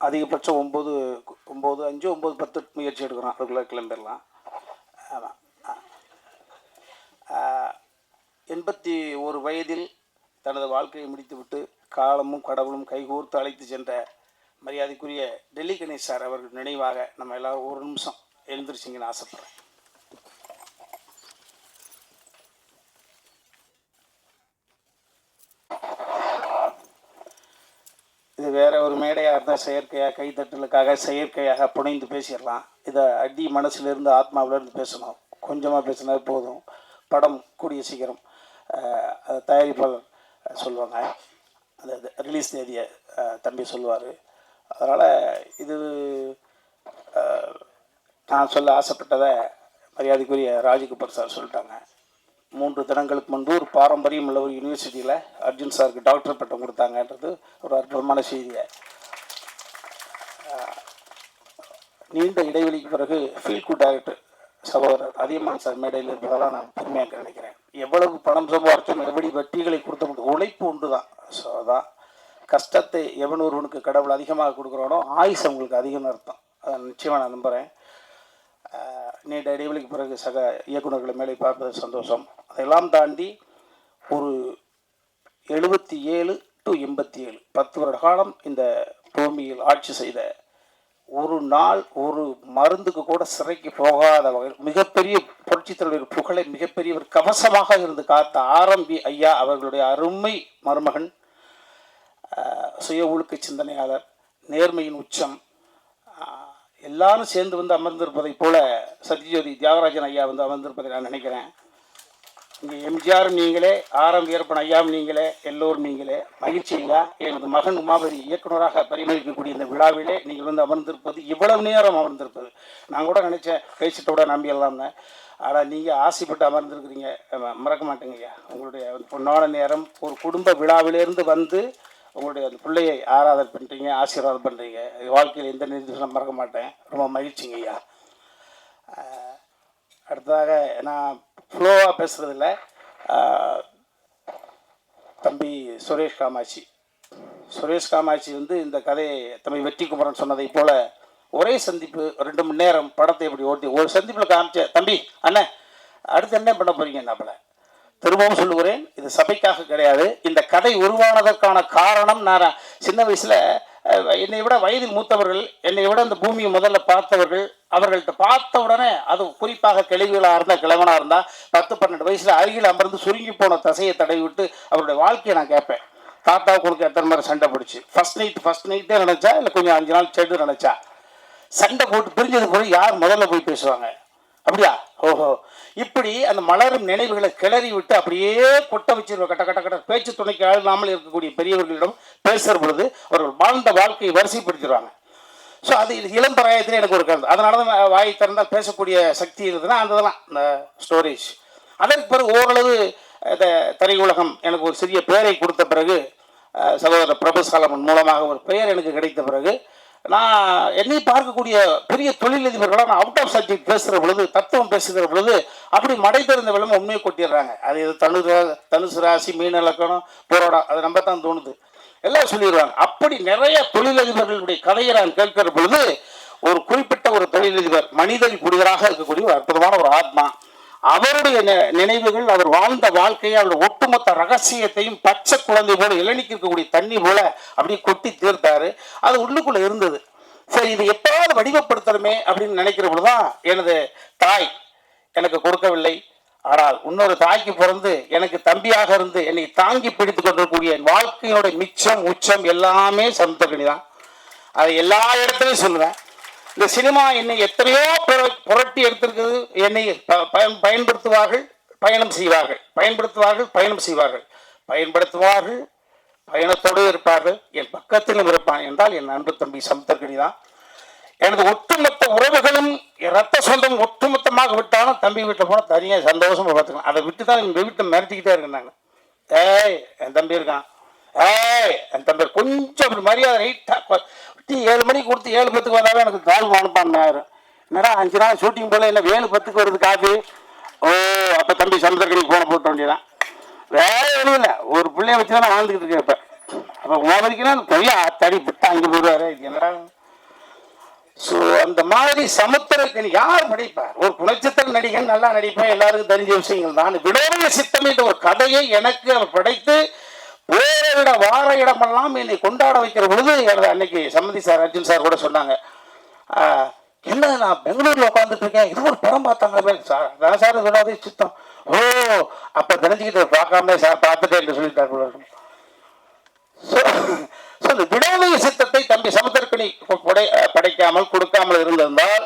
அதிகபட்சம் 9:05 9:10 முயற்சி எடுக்கிறோம், அதுக்குள்ளே கிளம்பிடலாம். ஆமாம். 81 வயதில் தனது வாழ்க்கையை முடித்துவிட்டு காலமும் கடவுளும் கைகோர்த்து அழைத்து சென்ற மரியாதைக்குரிய டெல்லி கணேஷ் சார் அவர்கள் நினைவாக நம்ம எல்லோரும் ஒரு நிமிஷம் எழுந்திருச்சிங்கன்னு ஆசைப்பட்றேன். இது வேற ஒரு மேடையாக இருந்தால் செயற்கையாக கைத்தட்டலுக்காக செயற்கையாக புனைந்து பேசிடலாம். இதை அடி மனசிலிருந்து ஆத்மாவிலேருந்து பேசணும். கொஞ்சமாக பேசினா போதும். படம் கூடிய சீக்கிரம் தயாரிப்பாளர் சொல்லுவாங்க, அந்த ரிலீஸ் தேதியை தம்பி சொல்லுவார். அதனால் இது நான் சொல்ல ஆசைப்பட்டதை மரியாதைக்குரிய ராஜ்கபூர் சார் சொல்லிட்டாங்க. 3 தினங்களுக்கு முன்பு ஒரு பாரம்பரியம் உள்ள ஒரு யூனிவர்சிட்டியில் அர்ஜுன் சாருக்கு டாக்டர் பட்டம் கொடுத்தாங்கன்றது ஒரு அற்புதமான செய்தியை. நீண்ட இடைவெளிக்கு பிறகு ஃபீல் குட் டைரக்டர் சகோதரர் அதியமான் சார் மேடையில் இருப்பதெல்லாம் நான் பெருமையாக நினைக்கிறேன். எவ்வளவு பணம் சம்பாதிச்சோம், எப்படி வெற்றிகளை கொடுத்த உழைப்பு ஒன்று தான். ஸோ அதான் கஷ்டத்தை எவன் ஒருவனுக்கு கடவுள் அதிகமாக கொடுக்குறானோ ஆயுசு அவங்களுக்கு அதிகம்னு அர்த்தம். அதை நிச்சயமாக நான் நம்புகிறேன். நீண்ட இடைவெளிக்கு பிறகு சக இயக்குநர்களை மேலே பார்ப்பது சந்தோஷம். அதெல்லாம் தாண்டி ஒரு 77 to 87 10 வருட காலம் இந்த பூமியில் ஆட்சி செய்த, ஒரு நாள் ஒரு மருந்துக்கு கூட சிறைக்கு போகாத வகையில் மிகப்பெரிய புரட்சித் தலைவர் புகழை மிகப்பெரியவர் கவசமாக இருந்து காத்த ஆரம்பி ஐயா அவர்களுடைய அருமை மருமகன், சுய ஒழுக்க சிந்தனையாளர், நேர்மையின் உச்சம், எல்லாரும் சேர்ந்து வந்து அமர்ந்திருப்பதை போல சத்யஜோதி தியாகராஜன் ஐயா வந்து அமர்ந்திருப்பதை நான் நினைக்கிறேன். இங்கே எம்ஜிஆரும் நீங்களே, ஆரம் வீரப்பன் ஐயாவும் நீங்களே, எல்லோரும் நீங்களே. மகிழ்ச்சி ஐயா. எனது மகன் உமாபதி இயக்குநராக பரிமளிக்கக்கூடிய இந்த விழாவிலே நீங்கள் வந்து அமர்ந்திருப்பது, இவ்வளவு நேரம் அமர்ந்திருப்பது, நான் கூட நினச்சேன் பேசிட்டோட நம்பியெல்லாம்னு. ஆனால் நீங்கள் ஆசைப்பட்டு அமர்ந்திருக்கிறீங்க, மறக்க மாட்டேங்க ஐயா. உங்களுடைய பொன்னான நேரம் ஒரு குடும்ப விழாவிலேருந்து வந்து உங்களுடைய அந்த பிள்ளையை ஆராதனை பண்ணுறீங்க, ஆசீர்வாதம் பண்ணுறீங்க. வாழ்க்கையில் எந்த நிர்தேசம் மறக்க மாட்டேன். ரொம்ப மகிழ்ச்சிங்க ஐயா. அடுத்ததாக நான் ஃப்ளோவாக பேசுகிறதில்ல, தம்பி சுரேஷ் காமாட்சி வந்து இந்த கதையை தம்பி வெற்றி குமரன் சொன்னதை போல் ஒரே சந்திப்பு 2 மணி நேரம் படத்தை இப்படி ஓட்டி ஒரு சந்திப்பில் காமிச்ச தம்பி அண்ணன் அடுத்து என்ன பண்ண போகிறீங்க என்னப்பில். திரும்பவும் சொல்லுகிறேன், இது சபைக்காக கிடையாது. இந்த கதை உருவானதற்கான காரணம், நான் சின்ன வயசில் என்னை விட வயதில் மூத்தவர்கள், என்னை விட இந்த பூமியை முதல்ல பார்த்தவர்கள், அவர்கள்ட்ட பார்த்த உடனே, அது குறிப்பாக கிழவிகளாக இருந்தால் கிழவனாக இருந்தால் 10-12 வயசில் அருகில் அமர்ந்து சுருங்கி போன தசையை தடவி விட்டு அவருடைய வாழ்க்கையை நான் கேட்பேன். தாத்தாவுக்கு கொடுக்க எத்தனை மாதிரி சண்டை பிடிச்சி ஃபஸ்ட் நைட்டே நினச்சா இல்லை கொஞ்சம் 5 நாள் செடு நினச்சா சண்டை போட்டு பிரிஞ்சது போய் யார் முதல்ல போய் பேசுவாங்க, அப்படியா? ஓஹோ. இப்படி அந்த மலரும் நினைவுகளை கிளறி விட்டு அப்படியே கொட்ட வச்சிருவோம். கட்ட கட்ட கட்ட பேச்சு துணைக்கு ஆளாமல் இருக்கக்கூடிய பெரியவர்களிடம் பேசுகிற பொழுது அவர்கள் வாழ்ந்த வாழ்க்கையை வரிசைப்படுத்திடுவாங்க. ஸோ அது இளம் பிராயத்தில் எனக்கு ஒரு கருத்து. அதனால தான் வாய் திறந்தால் பேசக்கூடிய சக்தி இருக்குதுன்னா அந்த இதெல்லாம் இந்த ஸ்டோரேஜ். அதற்கு பிறகு ஓரளவு இந்த திரையுலகம் எனக்கு ஒரு சிறிய பெயரை கொடுத்த பிறகு, சகோதரர் பிரபு சாலமன் மூலமாக ஒரு பெயர் எனக்கு கிடைத்த பிறகு, நான் என்னை பார்க்கக்கூடிய பெரிய தொழிலதிபர்களாக நான் அவுட் ஆஃப் சப்ஜெக்ட் பேசுகிற பொழுது, தத்துவம் பேசுகிற பொழுது அப்படி மடை திறந்த வெள்ளம் உண்மையை கொட்டிடுறாங்க. அது தனுசு ராசி, மீன இலக்கணம், போராடம், அது நம்ம தான் தோணுது, எல்லாம் சொல்லிடுவாங்க. அப்படி நிறைய தொழிலதிபர்களுடைய கதையை நான் கேட்கிற பொழுது, ஒரு குறிப்பிட்ட ஒரு தொழிலதிபர் மனிதன் புரிதலாக இருக்கக்கூடிய ஒரு அற்புதமான ஒரு ஆத்மா, அவருடைய நினைவுகள், அவர் வாழ்ந்த வாழ்க்கையை, அவருடைய ஒட்டுமொத்த ரகசியத்தையும் பச்சை குழந்தை போல இளநிக்கு இருக்கக்கூடிய தண்ணி போல அப்படியே கொட்டி தீர்த்தாரு. அது உள்ளுக்குள்ள இருந்தது. சரி, இது எப்போது வடிவப்படுத்தணுமே அப்படின்னு நினைக்கிற பொழுதுதான் எனது தாய் எனக்கு கொடுக்கவில்லை. ஆனால் இன்னொரு தாய்க்கு பிறந்து எனக்கு தம்பியாக இருந்து என்னை தாங்கி பிடித்து கொண்டிருக்கக்கூடிய என் வாழ்க்கையோட மிச்சம் உச்சம் எல்லாமே சமுத்திரக்கனி தான். அதை எல்லா இடத்துலையும் சொல்லுவேன். இந்த சினிமா என்னை எத்தனையோ புரட்டி எடுத்திருக்கிறது. என்னை பயன்படுத்துவார்கள், பயணம் செய்வார்கள், பயணத்தோடு இருப்பார்கள். என் பக்கத்திலும் இருப்பான் என்றால் என் அன்பு தம்பி சமுத்திரக்கனி தான். எனது ஒட்டுமொத்த உறவுகளும் ரத்த சொந்தம் ஒட்டுமொத்தமாக விட்டாலும் தம்பி வீட்டில் போனால் தனியாக சந்தோஷமாக பார்த்துக்கலாம். அதை விட்டு தான் எங்கள் வீட்டை மிரட்டிக்கிட்டே இருக்கேன் நான். என் தம்பி இருக்கான், என் தம்பி கொஞ்சம் அப்படி மரியாதை ரைட்டாக 7 மணிக்கு கொடுத்து 7:10 வந்தாவே எனக்கு கால் அனுப்பான்னு என்னடா 5 நாள் ஷூட்டிங் போல என்ன 7:10 வருது காஃபி. ஓ, அப்போ தம்பி சமுத்திரக்கனிக்கு போன போட்ட வேண்டியதான். வேற எதுவும் இல்லை, ஒரு பிள்ளைய வச்சு தான் நான் வாழ்ந்துக்கிட்டு இருக்கேன். இப்போ அப்போ ஓமதிக்குன்னா அந்த பொய்யா தடி விட்டு அங்கே போடுவார். இது என்னடா? ஸோ அந்த மாதிரி சமுத்திரக்கனி யார் நடிப்பார்? ஒரு குணச்சித்திர நடிகன் நல்லா நடிப்பேன், எல்லாருக்கும் தெரிஞ்ச விஷயங்கள் தான். விடோதய சித்தம் என்ற ஒரு கதையை எனக்கு அவர் படைத்து வேற வார இடமெல்லாம் என்னை கொண்டாட வைக்கிற பொழுது அன்னைக்கு சம்மதி சார், அர்ஜுன் சார் கூட சொன்னாங்க, என்ன நான் பெங்களூர்ல உட்காந்துட்டு இருக்கேன், இது ஒரு படம் பார்த்தாங்க சார். அதான் சார் விடாதே சித்தம். ஓ அப்ப தெரிஞ்சுக்கிட்டு பார்க்காம சார் பார்த்துட்டேன் என்று சொல்லிட்டார். இந்த விடோதய சித்தத்தை தம்பி சமுத்திரக்கனி படைக்காமல் கொடுக்காமல் இருந்திருந்தால்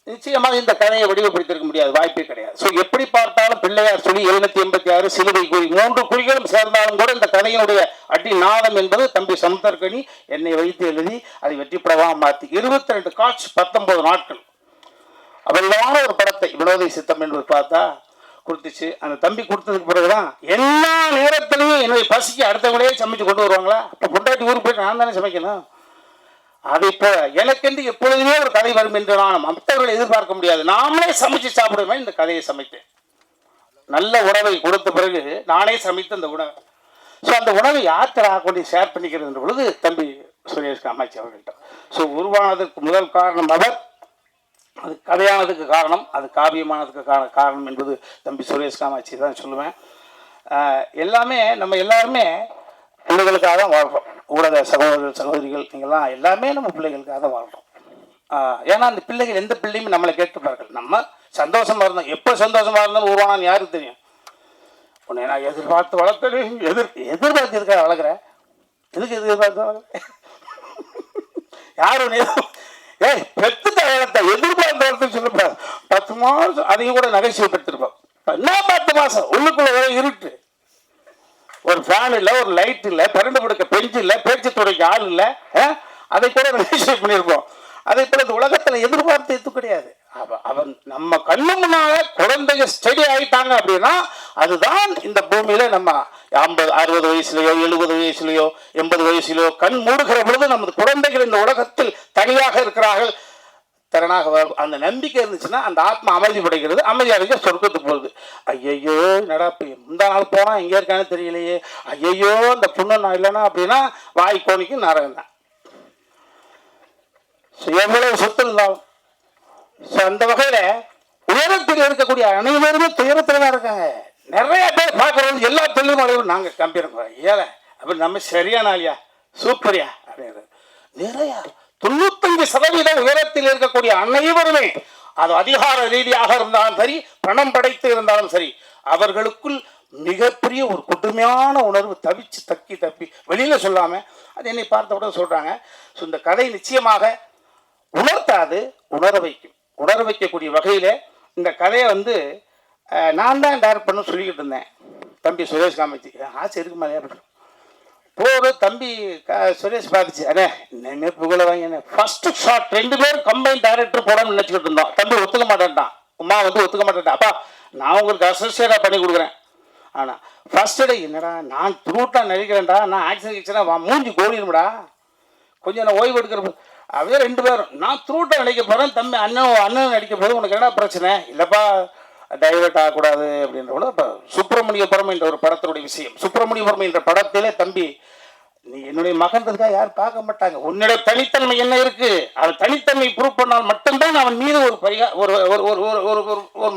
நிச்சயமாக இந்த கதையை வடிவப்படுத்திருக்க முடியாது, வாய்ப்பே கிடையாது. ஸோ எப்படி பார்த்தாலும் பிள்ளையார் சொல்லி 786 சிலுவை குறி 3 குறிகளும் சேர்ந்தாலும் கூட இந்த கதையினுடைய அடி நாதம் என்பது தம்பி சமுத்திரக்கனி என்னை வைத்து எழுதி அதை வெற்றிப்படமாக மாற்றி 22 காட்சி 19 நாட்கள் அவர்களான ஒரு படத்தை வினோதய சித்தம் என்பது பார்த்தா கொடுத்துச்சு. அந்த தம்பி கொடுத்ததுக்கு பிறகுதான் எல்லா நேரத்திலையும் என்னுடைய பசிக்கு அடுத்தவங்களே சமைச்சு கொண்டு வருவாங்களா? இப்போ கொண்டாட்டி ஊருக்கு போயிட்டு நான் தானே சமைக்கணும். அதை இப்போ எனக்கென்று எப்பொழுதுமே ஒரு கதை வரும் என்று நான் மற்றவர்களை எதிர்பார்க்க முடியாது. நாமளே சமைச்சு சாப்பிடுமே இந்த கதையை சமைத்தேன். நல்ல உணவை கொடுத்த பிறகு நானே சமைத்து அந்த உணவை. ஸோ அந்த உணவை யார்கிட்ட கொண்டு ஷேர் பண்ணிக்கிறது பொழுது தம்பி சுரேஷ் காமாட்சி அவர்கள்ட்ட. ஸோ உருவானதற்கு முதல் காரணம் அவர், அது கதையானதுக்கு காரணம், அது காவியமானதுக்கு காரணம் என்பது தம்பி சுரேஷ் காமாட்சி தான் சொல்லுவேன். எல்லாமே நம்ம எல்லாருமே பிள்ளைகளுக்காக தான் வாழ்கிறோம். ஊடக சகோதரர்கள் சகோதரிகள் நீங்கள்லாம் எல்லாமே நம்ம பிள்ளைகளுக்காக தான் வாழ்கிறோம். ஏன்னா அந்த பிள்ளைகள் எந்த பிள்ளையும் நம்மளை கேட்டுப்பார்கள். நம்ம சந்தோஷமாக இருந்தோம், எப்போ சந்தோஷமாக இருந்தாலும் உருவானான்னு யாருக்கு தெரியும்? உன்னை நான் எதிர்பார்த்து வளர்த்தேன், எதிர்பார்த்து இருக்கா வளர்க்குறேன், எதுக்கு எதிர்பார்த்து வளர்க்குறேன்? யார் ஒன்று ஏய் பெத்து தகவலத்தை எதிர்பார்த்து வளர்த்துன்னு சொல்லக்கூடாது. 10 மாதம் அதையும் கூட நகைச்சுவைப்படுத்திருப்போம். என்ன 10 மாதம் உள்ளுக்குள்ள இருட்டு, ஒரு ஃபேன் இல்லை, ஒரு லைட் இல்லை, பிறண்டு கொடுக்க பெஞ்சு இல்லை, பேச்சு துறைக்கு ஆள் இல்லை, அதை கூட நகைச்சுவை பண்ணியிருப்போம். அதே போல இந்த உலகத்தில் எதிர்பார்த்து எது கிடையாது. அவன் நம்ம கண்ணு முன்னால குழந்தைங்க ஸ்டடி ஆகிட்டாங்க அப்படின்னா அதுதான் இந்த பூமியில நம்ம 50 60 வயசுலையோ 70 வயசுலையோ 80 வயசுலையோ கண் மூடுகிற பொழுது நமது குழந்தைகள் இந்த உலகத்தில் தனியாக இருக்கிறார்கள், திறனாக அந்த நம்பிக்கை இருந்துச்சுன்னா அந்த ஆத்மா அமைதி படைக்கிறது, அமைதியாக சொர்க்கத்துக்கு போகுது. ஐயையோ நடப்பு முந்தா நாள் போனால் எங்கே இருக்கான்னு தெரியலையே, ஐயையோ அந்த புண்ணு நான் இல்லைன்னா அப்படின்னா வாய் கோணிக்கு நரகம் தான். எவ்வளவு சொத்து இருந்தாலும் அந்த வகையில உயரத்தில் இருக்கக்கூடிய அனைவருமே துயரத்தில் தான் இருக்காங்க. நிறைய பேர் பார்க்கறது எல்லா தொழிலும் நாங்கள் கம்பேர் ஏழை அப்படி நம்ம சரியான ஆளியா சூப்பரியா அப்படிங்கிறது நிறைய 95% உயரத்தில் இருக்கக்கூடிய அனைவருமே அது அதிகார ரீதியாக இருந்தாலும் சரி, பணம் படைத்து இருந்தாலும் சரி, அவர்களுக்குள் மிகப்பெரிய ஒரு கொடுமையான உணர்வு தவிச்சு தப்பி வெளியில சொல்லாம அது என்னை பார்த்தவுடன் சொல்றாங்க. ஸோ இந்த கதை நிச்சயமாக உணர்த்தாது, உணர வைக்கக்கூடிய வகையில் இந்த கதையை நான் தான் டைரக்ட் பண்ண சொல்லிக்கிட்டு இருந்தேன். தம்பி சுரேஷ் காமாட்சி ஆசை இருக்கு மாதிரியா அப்படின்னு போது தம்பி சுரேஷ் பார்த்துச்சு, அண்ணே இனிமேல் புகழ வாங்க ஃபர்ஸ்ட் ஷாட் 2 பேரும் கம்பைன் டைரக்டர் போடணும்னு நினச்சிக்கிட்டு இருந்தோம். தம்பி ஒத்துக்க மாட்டேன்ட்டான், உமா ஒத்துக்க மாட்டேன்ட்டா. அப்பா நான் உங்களுக்கு அசோசியேட்டாக பண்ணி கொடுக்குறேன். ஆனால் ஃபர்ஸ்ட் டே என்னடா நான் த்ரூட்டாக நடிக்கிறேன்டா, நான் ஆக்ஷன் கிச்சனாக மூஞ்சி கோடிடும்டா, கொஞ்சம் நான் ஓய்வு எடுக்கிற அப்படியே 2 பேரும் நான் த்ரூட்டாக நடிக்க போகிறேன், தம்பி அண்ணன் நடிக்க போது உனக்கு என்ன பிரச்சனை இல்லைப்பா, டைவர்ட் ஆகக்கூடாது அப்படின்ற. இப்போ சுப்பிரமணியபுரம் என்ற ஒரு படத்தினுடைய விஷயம், சுப்பிரமணியபுரம் என்ற படத்திலே தம்பி நீ என்னுடைய மகன்றதுக்காக யாரும் பார்க்க மாட்டாங்க, உன்னுடைய தனித்தன்மை என்ன இருக்கு, அது தனித்தன்மை ப்ரூவ் பண்ணால் மட்டும்தான் அவன் மீது ஒரு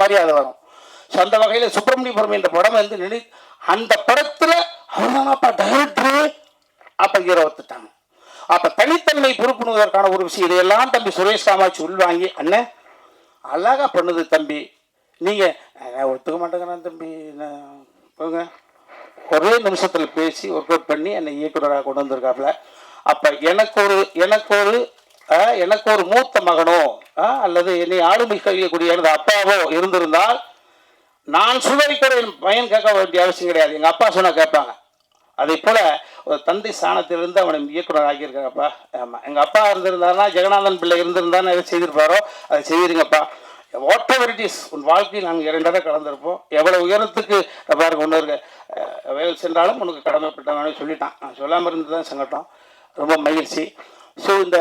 மரியாதை வரும். ஸோ அந்த வகையில் சுப்பிரமணியபுரம் என்ற படம் அந்த படத்தில் அவன்தானப்பா டைரக்டரு, அப்போ ஹீரோ ஒத்துட்டாங்க. அப்போ தனித்தன்மை பொறுப்புணுவதற்கான ஒரு விஷயம் இதையெல்லாம் தம்பி சுரேஷ் காமாட்சி உள்வாங்கி அண்ணன் அழகாக பண்ணுது தம்பி, நீங்கள் ஒத்துக்க மாட்டேங்கிறேன் தம்பி போங்க, ஒரே நிமிஷத்தில் பேசி ஒர்க் அவுட் பண்ணி என்னை இயக்குநராக கொண்டு வந்திருக்காப்புல. அப்போ எனக்கு ஒரு மூத்த மகனோ அல்லது என்னை ஆளுமை கழியக்கூடிய எனது அப்பாவோ இருந்திருந்தால் நான் சுதரிக்கிற என் பையன் கேட்க வேண்டிய அவசியம் கிடையாது, எங்கள் அப்பா சொன்னால் கேட்பாங்க. அதே போல் ஒரு தந்தை ஸ்தானத்திலிருந்து அவனை இயக்குனர் ஆகியிருக்காங்கப்பா. ஆமாம், எங்கள் அப்பா இருந்திருந்தாருன்னா ஜெகநாதன் பிள்ளை இருந்திருந்தான்னு எதை செய்திருப்பாரோ அதை செய்திருங்கப்பா. வாட் எவர் இட் இஸ், உன் வாழ்க்கையில் நாங்கள் 2 தடவை கலந்துருப்போம், எவ்வளோ உயரத்துக்கு பாருங்க ஒன்று இருக்க வேல் சென்றாலும் உனக்கு கடமைப்பட்டவனே சொல்லிட்டான். நான் சொல்லாமல் இருந்து தான் சங்கட்டம், ரொம்ப மகிழ்ச்சி. ஸோ இந்த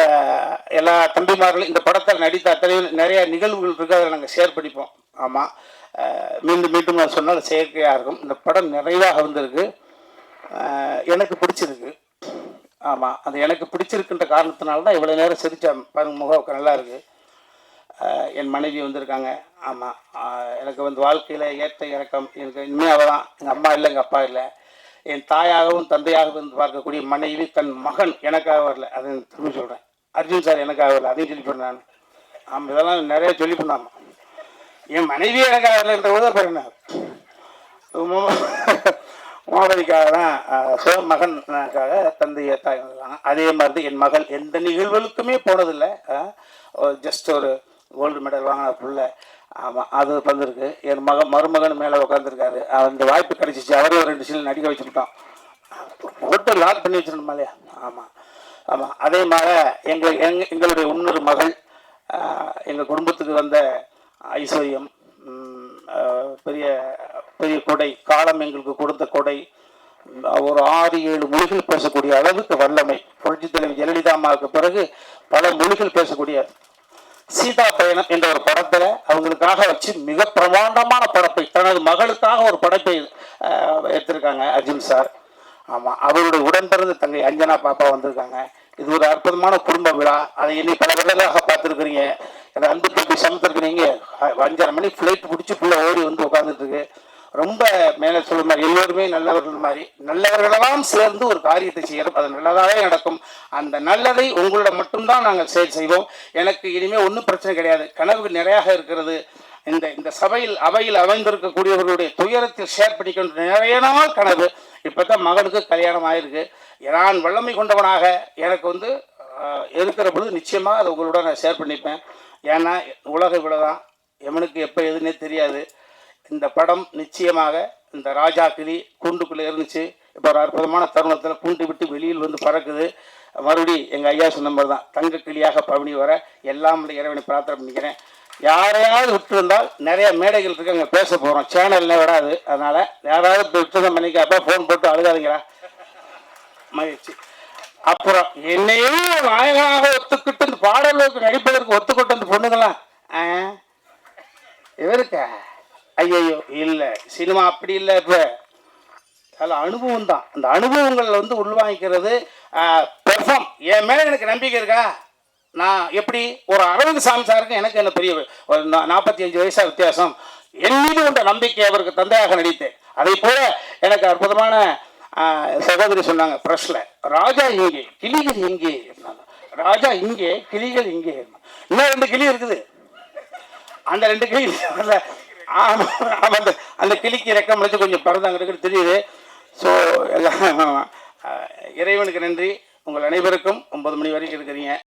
எல்லா தம்பிமார்களும் இந்த படத்தில் நடித்த அத்தனை நிறைய நிகழ்வுகள் இருக்குது, அதில் நாங்கள் ஷேர் பண்ணிப்போம். ஆமாம், மீண்டும் நான் சொன்னால் செயற்கையாக இருக்கும். இந்த படம் நிறைவாக வந்திருக்கு, எனக்கு பிடிச்சிருக்கு. ஆமாம், அது எனக்கு பிடிச்சிருக்குன்ற காரணத்தினால தான் இவ்வளோ நேரம் சிரித்தேன். பாருங்க, முகம் நல்லா இருக்குது. என் மனைவி வந்திருக்காங்க. ஆமாம், எனக்கு வந்து வாழ்க்கையில் ஏற்ற இறக்கம் எனக்கு இனிமேல் அவள் தான். எங்கள் அம்மா இல்லை, எங்கள் அப்பா இல்லை. என் தாயாகவும் தந்தையாகவும் இருந்து பார்க்கக்கூடிய மனைவி தன் மகன் எனக்காக வரல. அதை திரும்பி சொல்கிறேன். அர்ஜுன் சார் எனக்காக வரல, அதையும் சொல்லி பண்ணேன் நான். ஆமாம், இதெல்லாம் நிறைய சொல்லி பண்ணாமா. என் மனைவியே எனக்காக வரலன்ற போது பாருங்க, மோகனிக்காக தான் மகனுக்காக தந்தையை தாய் வந்தாங்க. அதே மாதிரி என் மகள் எந்த நிகழ்வுகளுக்குமே போனதில்லை. ஜஸ்ட் ஒரு கோல்டு மெடல் வாங்கின பிள்ளை. ஆமாம், அது வந்திருக்கு. என் மருமகன் மேலே உட்காந்துருக்காரு. அந்த வாய்ப்பு கிடைச்சிச்சு. அவரே ஒரு 2 சீல் நடிக்க வச்சுக்கிட்டோம். போட்டு லாக் பண்ணி வச்சிருந்தோம் இல்லையா. ஆமாம் ஆமாம். அதே மாதிரி எங்களுடைய இன்னொரு மகள் எங்கள் குடும்பத்துக்கு வந்த ஐஸ்வர்யம், பெரிய பெரிய கொடை, காலம் எங்களுக்கு கொடுத்த கொடை. ஒரு 6-7 மொழிகள் பேசக்கூடிய அளவுக்கு வல்லமை. புரட்சி தலைவி ஜெயலலிதா அம்மாவுக்கு பிறகு பல மொழிகள் பேசக்கூடிய சீதா பயணம் என்ற ஒரு படத்தில் அவங்களுக்காக வச்சு மிக பிரமாண்டமான படைப்பை, தனது மகளுக்காக ஒரு படைப்பை எடுத்திருக்காங்க அர்ஜுன் சார். ஆமாம், அவருடைய உடன்பிறந்த தங்கை அஞ்சனா பாப்பா வந்திருக்காங்க. இது ஒரு அற்புதமான குடும்ப விழா. அதை இனி பல விடலாக பார்த்துருக்குறீங்க. எனக்கு அன்பு தம்பி சமத்திருக்கிறீங்க. 5:30 மணி ஃப்ளைட் பிடிச்சி பிள்ளை ஓடி வந்து உட்காந்துட்டு இருக்கு. ரொம்ப மேலே சொல்ல மாதிரி எல்லோருமே நல்லவர்கள் மாதிரி நல்லவர்களெல்லாம் சேர்ந்து ஒரு காரியத்தை செய்யறோம். அது நல்லதாகவே நடக்கும். அந்த நல்லதை உங்களிடம் மட்டும்தான் நாங்கள் செய்வோம். எனக்கு இனிமேல் ஒன்றும் பிரச்சனை கிடையாது. கனவு நிறையாக இருக்கிறது. இந்த அவையில் அமைந்திருக்கக்கூடியவர்களுடைய துயரத்தில் ஷேர் பண்ணிக்கொண்டு நிறைய நாள் கனவு. இப்போ தான் மகனுக்கு கல்யாணம் ஆயிருக்கு. நான் வல்லமை கொண்டவனாக எனக்கு வந்து இருக்கிற பொழுது நிச்சயமாக அதை உங்களோட நான் ஷேர் பண்ணிப்பேன். ஏன்னா உலக இவ்வளோதான், எவனுக்கு எப்போ எதுன்னே தெரியாது. இந்த படம் நிச்சயமாக இந்த ராஜா கிளி கூண்டுக்குள்ளே இருந்துச்சு. இப்போ ஒரு அற்புதமான தருணத்தில் கூண்டு விட்டு வெளியில் வந்து பறக்குது. மறுபடி எங்கள் ஐயா சொன்ன மாதிரி தான் தங்க கிளியாக பவனி வர எல்லாம் இறைவனை பிரார்த்தனை பண்ணிக்கிறேன். யாரையாவது விட்டுருந்தால் நிறைய மேடைகள் இருக்கு, அங்கே பேச போகிறோம். சேனல்ல விடாது. அதனால் யாராவது விட்டுருந்தோம் பண்ணிக்கப்போ ஃபோன் போட்டு அழுகாதீங்களா மகிழ்ச்சி. அப்புறம் என்னையும் நாயகனாக ஒத்துக்கிட்டு இந்த பாடலுக்கு நடிப்பதற்கு ஒத்துக்கிட்டு அந்த பொண்ணுங்களாம் இவருக்கா ஐயோ இல்லை, சினிமா அப்படி இல்லை. இப்போ அதில் அனுபவம் தான். அந்த அனுபவங்கள் வந்து உள்வாங்கிக்கிறது. பெர்ஃபார்ம் என் மேலே எனக்கு நம்பிக்கை இருக்கா. நான் எப்படி ஒரு அரவிந்த் சாமி சாருக்கு எனக்கு என்ன பெரிய ஒரு 45 வயசாக வித்தியாசம். என் மீது கொண்ட நம்பிக்கை அவருக்கு தந்தையாக நடித்தேன். அதே போல எனக்கு அற்புதமான சகோதரி சொன்னாங்க ப்ரெஷ்ல, ராஜா இங்கே கிளிகள் இங்கே, ராஜா இங்கே கிளிகள் இங்கே. இன்னும் 2 கிளி இருக்குது. அந்த 2 கிளி அந்த கிளிக்கு ரெக்கம் வச்சு கொஞ்சம் பறந்தாங்க தெரியுது. ஸோ எல்லாம் இறைவனுக்கு நன்றி. உங்கள் அனைவருக்கும் 9 மணி வரைக்கும் இருக்கிறீங்க.